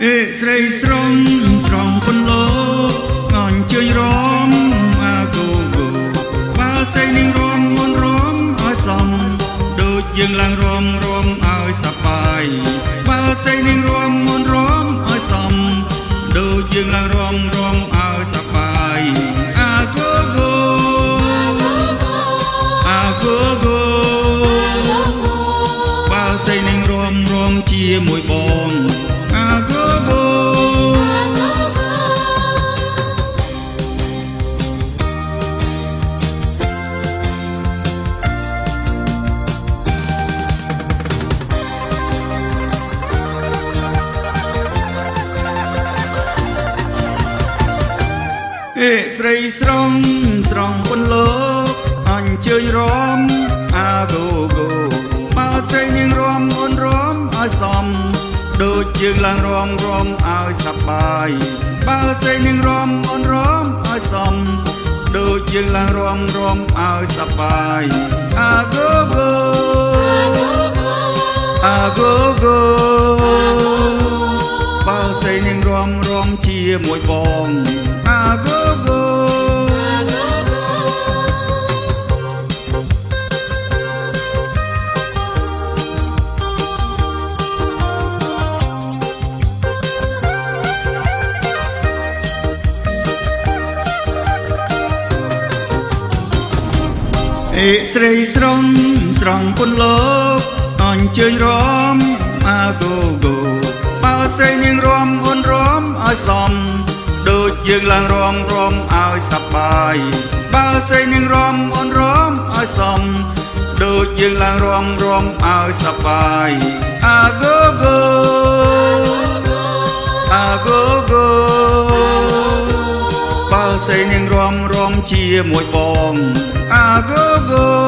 ស្រីស្រងស្រងពន្លោអញ្ជើញរំអាគូគូបើស្រីនឹងរំមុនរំឲ្យសមដូចយើងឡើងរំរំឲ្យសប្បាយបើស្រីនឹងរំមុនរំឲ្យសមដូចយើងឡើងរំរំឲ្យសប្បាយអាគូគូអាគូគូបើស្រីនឹងរំរំជាមួយបងអាគូគូស្រីស្រងស្រងពន្លោអញ្ជើញរំអាគូគូបើស្រីនាងរំអូនរំឲ្យសមដូចយើងឡើងរំរំឲ្យសប្បាយបើស្រីនាងរំអូនរំឲ្យសមដូចយើងឡើងរំរំឲ្យសប្បាយអាគូគូអាគូគូបើស្រីនាងរំរំជាមួយបងអាគូគូស្រីស្រងស្រងពន្លោអញ្ជើញរំអាគូគូបើស្រីនាងរំអូនរំឲ្យសមដូចយើងឡើងរំរំឲ្យសប្បាយបើស្រីនាងរំអូនរំឲ្យសមដូចយើងឡើងរំរំឲ្យសប្បាយអាគូគូអាគូគូបើស្រីនាងរំរំជាមួយបងអាគូគូ